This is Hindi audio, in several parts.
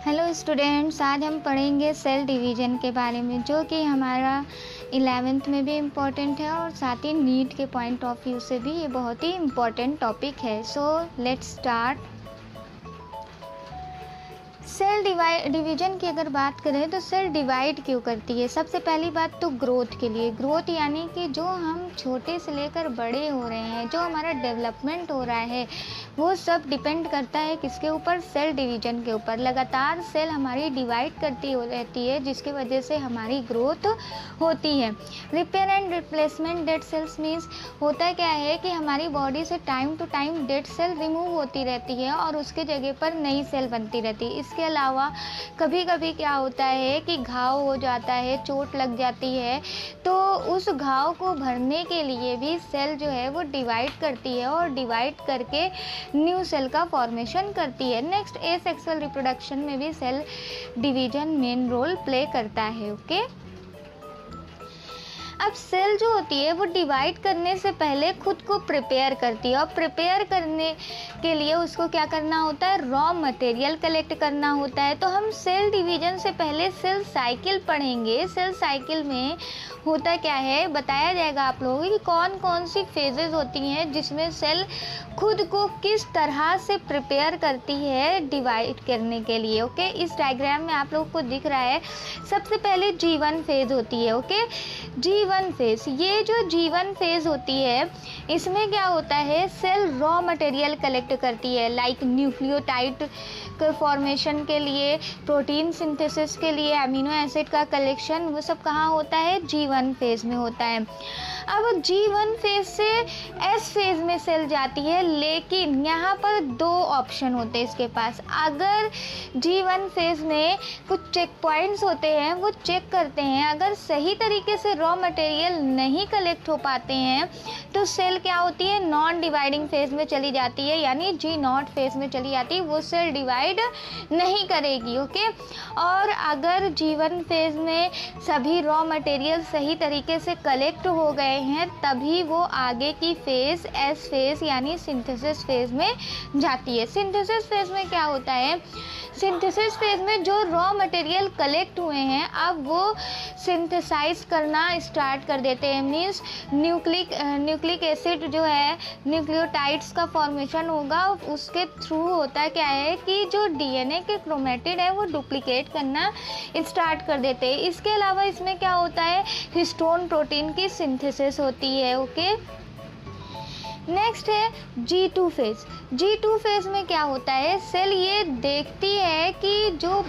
हेलो स्टूडेंट्स, आज हम पढ़ेंगे सेल डिवीज़न के बारे में, जो कि हमारा 11th में भी इम्पोर्टेंट है और साथ ही नीट के पॉइंट ऑफ व्यू से भी ये बहुत ही इम्पोर्टेंट टॉपिक है। So let's start. Cell division की अगर बात करें तो सेल डिवाइड क्यों करती है? सबसे पहली बात तो ग्रोथ के लिए। ग्रोथ यानी कि जो हम छोटे से लेकर बड़े हो रहे हैं, जो हमारा डेवलपमेंट हो रहा है, वो सब डिपेंड करता है किसके ऊपर? सेल डिवीज़न के ऊपर। लगातार सेल हमारी डिवाइड करती रहती है, जिसकी वजह से हमारी ग्रोथ होती है। Repair and replacement dead cells means होता क्या है कि हमारी बॉडी से time to time dead cell remove होती रहती है और उसके जगह पर नई सेल बनती रहती है। इसके अलावा कभी कभी क्या होता है कि घाव हो जाता है, चोट लग जाती है, तो उस घाव को भरने के लिए भी सेल जो है वो डिवाइड करती है और डिवाइड करके न्यू सेल का फॉर्मेशन करती है। नेक्स्ट, एसेक्सुअल रिप्रोडक्शन में भी cell division main role play करता है। ओके, अब सेल जो होती है वो डिवाइड करने से पहले खुद को प्रिपेयर करती है और प्रिपेयर करने के लिए उसको क्या करना होता है? रॉ मटेरियल कलेक्ट करना होता है। तो हम सेल डिवीजन से पहले सेल साइकिल पढ़ेंगे। सेल साइकिल में होता क्या है बताया जाएगा आप लोगों को कि कौन कौन सी फेजेस होती हैं जिसमें सेल खुद को किस तरह से प्रिपेयर करती है डिवाइड करने के लिए। ओके, इस डायग्राम में आप लोगों को दिख रहा है। सबसे पहले G1 फेज होती है। ओके, G1 फेज, ये जो G1 फेज होती है इसमें क्या होता है? सेल रॉ मटेरियल कलेक्ट करती है, लाइक न्यूक्लियोटाइड के फॉर्मेशन के लिए, प्रोटीन सिंथेसिस के लिए, अमीनो एसिड का कलेक्शन, वो सब कहाँ होता है? G1 फेज में होता है। अब G1 फेज से S फेज में सेल जाती है, लेकिन यहाँ पर दो ऑप्शन होते हैं इसके पास। अगर G1 फेज में कुछ चेक पॉइंट्स होते हैं, वो चेक करते हैं, अगर सही तरीके से रॉ मटेरियल नहीं कलेक्ट हो पाते हैं तो सेल क्या होती है? नॉन डिवाइडिंग फेज में चली जाती है, यानी G0 फेज में चली जाती है, वो सेल डिवाइड नहीं करेगी। ओके, और अगर G1 फेज में सभी रॉ मटेरियल सही तरीके से कलेक्ट हो गए हैं, तभी वो आगे की फेज S फेज यानी सिंथेसिस फेज में जाती है। सिंथेसिस फेज में क्या होता है? सिंथेसिस फेज में जो रॉ मटेरियल कलेक्ट हुए हैं अब वो सिंथेसाइज करना स्टार्ट कर देते हैं। मीन्स न्यूक्लिक एसिड जो है, न्यूक्लियोटाइड्स का फॉर्मेशन होगा, उसके थ्रू होता क्या है कि जो डीएनए के क्रोमेटिड है वो डुप्लीकेट करना स्टार्ट कर देते हैं। इसके अलावा इसमें क्या होता है? हिस्टोन प्रोटीन की सिंथेसिस होती है। ओके, नेक्स्ट है G2 फेज। G2 फेज में क्या होता है? सेल ये देखती है कि जो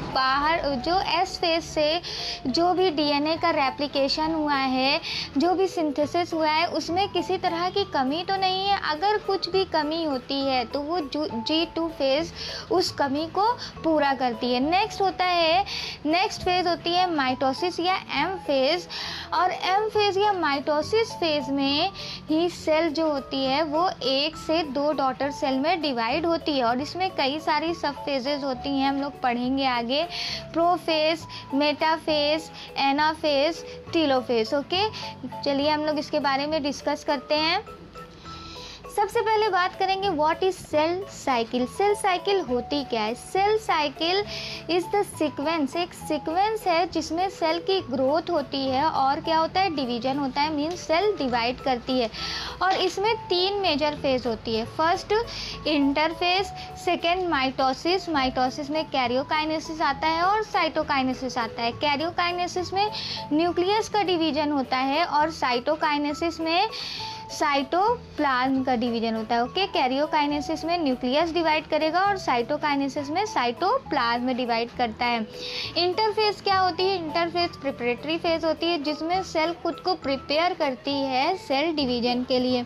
S फेज से जो भी डीएनए का रेप्लिकेशन हुआ है, जो भी सिंथेसिस हुआ है, उसमें किसी तरह की कमी तो नहीं है। अगर कुछ भी कमी होती है तो वो G2 फेज उस कमी को पूरा करती है। नेक्स्ट फेज होती है माइटोसिस या M फेज, और M फेज या माइटोसिस फेज में ही सेल जो होती है वो एक से दो डॉटर सेल में डिवाइड होती है और इसमें कई सारी सब फेजेस होती हैं, हम लोग पढ़ेंगे आगे। Prophase, metaphase, anaphase, telophase. Okay, चलिए हम लोग इसके बारे में डिस्कस करते हैं। सबसे पहले बात करेंगे what is cell cycle. Cell cycle होती क्या है? Cell cycle is the sequence, एक सीक्वेंस है जिसमें सेल की ग्रोथ होती है और क्या होता है? डिवीजन होता है, मीन्स सेल डिवाइड करती है। और इसमें 3 मेजर फेज होती है। First interphase, second mitosis, mitosis में कैरियोकाइनेसिस आता है और साइटोकाइनेसिस आता है। कैरियोकाइनेसिस में न्यूक्लियस का डिवीजन होता है और साइटोकाइनेसिस में साइटोप्लाज्म का डिवीजन होता है। ओके, कैरियोकाइनेसिस में न्यूक्लियस डिवाइड करेगा और साइटोकाइनेसिस में साइटोप्लाज्म डिवाइड करता है। इंटरफेज क्या होती है? इंटरफेज प्रिपरेटरी फेज होती है, जिसमें सेल खुद को प्रिपेयर करती है सेल डिवीजन के लिए।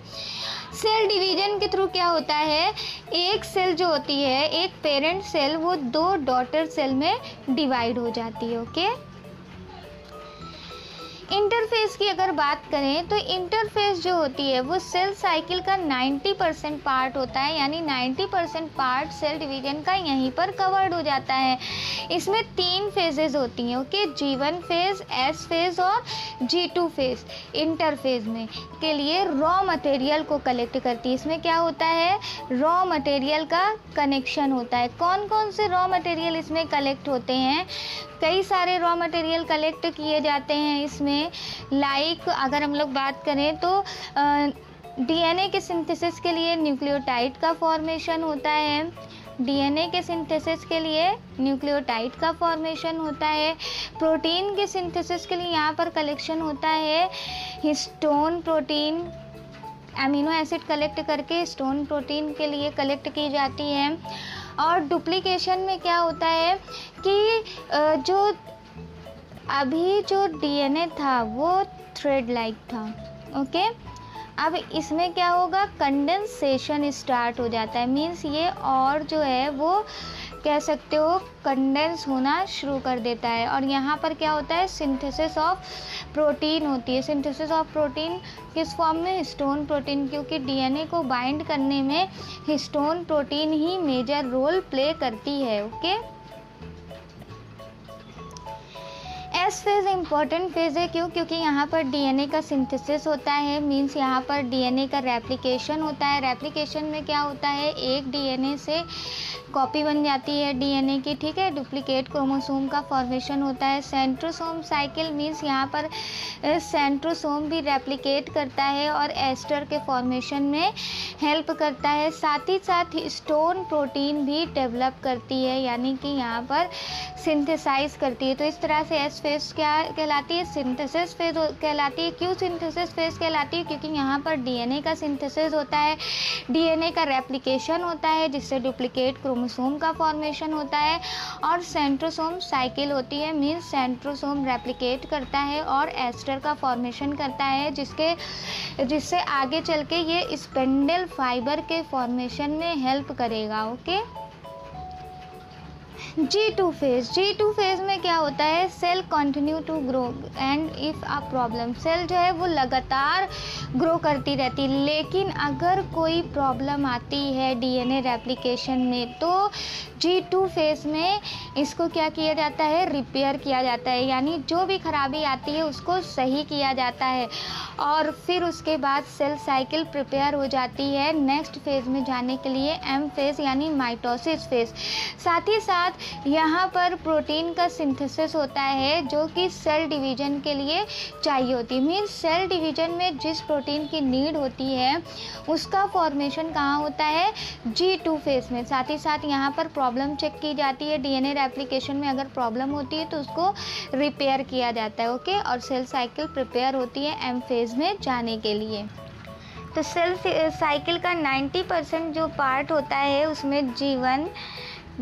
सेल डिवीजन के थ्रू क्या होता है? एक सेल जो होती है, एक पेरेंट सेल, वो 2 डॉटर सेल में डिवाइड हो जाती है। ओके, इंटरफेस की अगर बात करें तो इंटरफेस जो होती है वो सेल साइकिल का 90% पार्ट होता है, यानी 90% पार्ट सेल डिवीजन का यहीं पर कवर्ड हो जाता है। इसमें 3 फेजेस होती हैं, okay, G1 phase, S phase और G2 फेज। इंटरफेज में के लिए रॉ मटेरियल को कलेक्ट करती है। इसमें क्या होता है, रॉ मटेरियल का कनेक्शन होता है। कौन कौन से रॉ मटेरियल इसमें कलेक्ट होते हैं, कई सारे रॉ मटेरियल कलेक्ट किए जाते हैं इसमें। लाइक अगर हम लोग बात करें तो डीएनए के सिंथेसिस के लिए न्यूक्लियोटाइड का फॉर्मेशन होता है। डीएनए के सिंथेसिस के लिए न्यूक्लियोटाइड का फॉर्मेशन होता है। प्रोटीन के सिंथेसिस के लिए यहाँ पर कलेक्शन होता है histone protein, amino acid collect करके हिस्टोन प्रोटीन के लिए कलेक्ट की जाती है। और डुप्लीकेशन में क्या होता है कि जो अभी जो डीएनए था वो थ्रेड लाइक था, ओके। अब इसमें क्या होगा, कंडेंसेशन स्टार्ट हो जाता है, मीन्स ये और जो है वो कह सकते हो कंडेंस होना शुरू कर देता है। और यहाँ पर क्या होता है, सिंथेसिस ऑफ प्रोटीन होती है। सिंथेसिस ऑफ प्रोटीन किस फॉर्म में, हिस्टोन प्रोटीन, क्योंकि डीएनए को बाइंड करने में हिस्टोन प्रोटीन ही मेजर रोल प्ले करती है, okay. S phase important phase है, क्यों, क्योंकि यहाँ पर डीएनए का सिंथेसिस होता है, मीन्स यहाँ पर डीएनए का रेप्लिकेशन होता है। रेप्लिकेशन में क्या होता है, एक डीएनए से कॉपी बन जाती है डीएनए की, ठीक है। डुप्लीकेट क्रोमोसोम का फॉर्मेशन होता है। सेंट्रोसोम साइकिल मीन्स यहाँ पर सेंट्रोसोम भी रेप्लिकेट करता है और एस्टर के फॉर्मेशन में हेल्प करता है। साथ ही साथ हिस्टोन प्रोटीन भी डेवलप करती है, यानी कि यहाँ पर सिंथेसाइज करती है। तो इस तरह से एस फेज क्या कहलाती है, सिंथेसिस फेज कहलाती है। क्यों सिंथेसिस फेज कहलाती है, क्योंकि यहाँ पर डीएनए का सिंथेसिस होता है, डीएनए का रेप्लिकेशन होता है जिससे डुप्लीकेट क्रोमोसोम का फॉर्मेशन होता है, और सेंट्रोसोम साइकिल होती है, मीन्स सेंट्रोसोम रेप्लिकेट करता है और एस्टर का फॉर्मेशन करता है, जिससे आगे चल के ये स्पेंडल फाइबर के फॉर्मेशन में हेल्प करेगा, okay. G2 phase, G2 phase में क्या होता है, cell continue to grow and if a problem, cell जो है वो लगातार ग्रो करती रहती है, लेकिन अगर कोई प्रॉब्लम आती है डीएनए रेप्लिकेशन में तो G2 फेज में इसको क्या किया जाता है, रिपेयर किया जाता है, यानी जो भी खराबी आती है उसको सही किया जाता है। और फिर उसके बाद सेल साइकिल प्रिपेयर हो जाती है नेक्स्ट फेज में जाने के लिए, एम फेज यानी माइटोसिस फेज। साथ ही साथ यहाँ पर प्रोटीन का सिंथेसिस होता है जो कि सेल डिवीजन के लिए चाहिए होती है, मीन्स सेल डिवीजन में जिस प्रोटीन की नीड होती है उसका फॉर्मेशन कहाँ होता है, G2 फेज में। साथ ही साथ यहाँ पर प्रॉब्लम चेक की जाती है, डीएनए रेप्लिकेशन में अगर प्रॉब्लम होती है तो उसको रिपेयर किया जाता है, ओके। और सेल साइकिल प्रिपेयर होती है एम फेज में जाने के लिए। तो सेल साइकिल का 90% जो पार्ट होता है उसमें G1,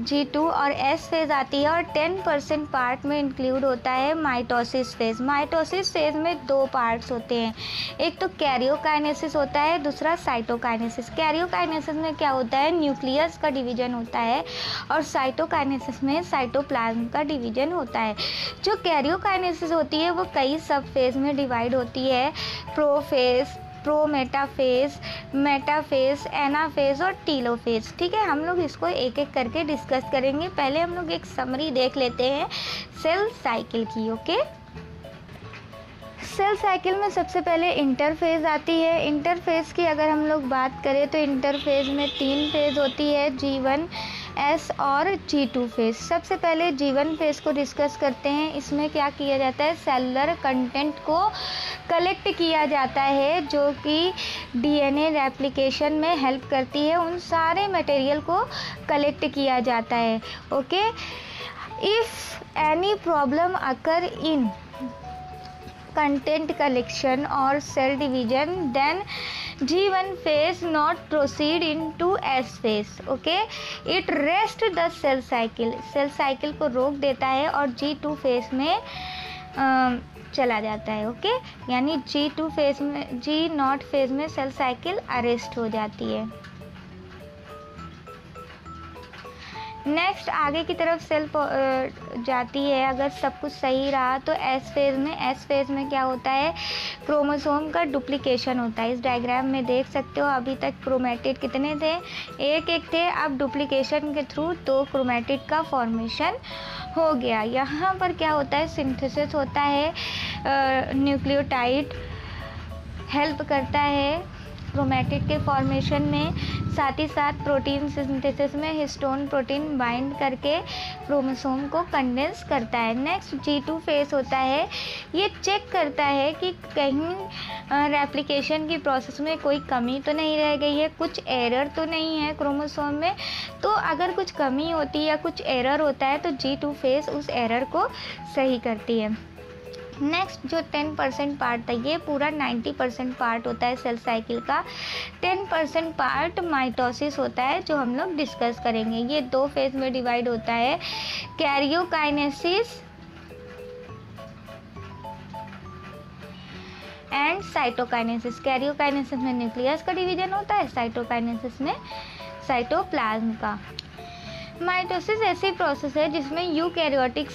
G2 और S फेज आती है, और 10% पार्ट में इंक्लूड होता है माइटोसिस फेज। माइटोसिस फेज में 2 पार्ट्स होते हैं, एक तो कैरियोकाइनेसिस होता है, दूसरा साइटोकाइनेसिस। कैरियोकाइनेसिस में क्या होता है, न्यूक्लियस का डिवीजन होता है, और साइटोकाइनेसिस में साइटोप्लाज्म का डिवीजन होता है। जो कैरियोकाइनेसिस होती है वो कई सब फेज में डिवाइड होती है, प्रोफेज, प्रोमेटाफेज, मेटाफेज, एनाफेज और टीलोफेज, ठीक है। हम लोग इसको एक एक करके डिस्कस करेंगे। पहले हम लोग एक समरी देख लेते हैं सेल साइकिल की, ओके। सेल साइकिल में सबसे पहले इंटरफेज आती है। इंटरफेज की अगर हम लोग बात करें तो इंटरफेज में 3 फेज होती है, G1, S और G2 फेज। सबसे पहले G1 फेज को डिस्कस करते हैं। इसमें क्या किया जाता है, सेलुलर कंटेंट को कलेक्ट किया जाता है जो कि डीएनए रेप्लिकेशन में हेल्प करती है, उन सारे मटेरियल को कलेक्ट किया जाता है, okay. If any problem occur in content collection or cell division, then G1 phase not proceed into S phase, okay, it rest the cell cycle, cell cycle को रोक देता है और G2 phase में चला जाता है, ओके। यानी G2 phase में, G0 phase में सेल साइकिल अरेस्ट हो जाती है। नेक्स्ट आगे की तरफ सेल जाती है। अगर सब कुछ सही रहा तो एस फेज़ में क्या होता है, क्रोमोसोम का डुप्लीकेशन होता है। इस डायग्राम में देख सकते हो अभी तक क्रोमेटिड कितने थे, एक थे। अब डुप्लीकेशन के थ्रू 2 क्रोमेटिड का फॉर्मेशन हो गया। यहाँ पर क्या होता है, सिंथेसिस होता है, न्यूक्लियोटाइड हेल्प करता है क्रोमेटिड के फॉर्मेशन में, साथ ही साथ प्रोटीन सिंथेसिस में हिस्टोन प्रोटीन बाइंड करके क्रोमोसोम को कंडेंस करता है। नेक्स्ट G2 फेस होता है, ये चेक करता है कि कहीं रेप्लिकेशन की प्रोसेस में कोई कमी तो नहीं रह गई है, कुछ एरर तो नहीं है क्रोमोसोम में। तो अगर कुछ कमी होती है या कुछ एरर होता है तो G2 फेस उस एरर को सही करती है। नेक्स्ट जो 10% पार्ट था, ये पूरा 90% पार्ट होता है सेल साइकिल का। 10% पार्ट माइटोसिस होता है जो हम लोग डिस्कस करेंगे। ये 2 फेज में डिवाइड होता है, कैरियोकाइनेसिस एंड साइटोकाइनेसिस। कैरियोकाइनेसिस में न्यूक्लियस का डिवीजन होता है, साइटोकाइनेसिस में साइटोप्लाज्म का। माइटोसिस ऐसी प्रोसेस है जिसमें यूकैरियोटिक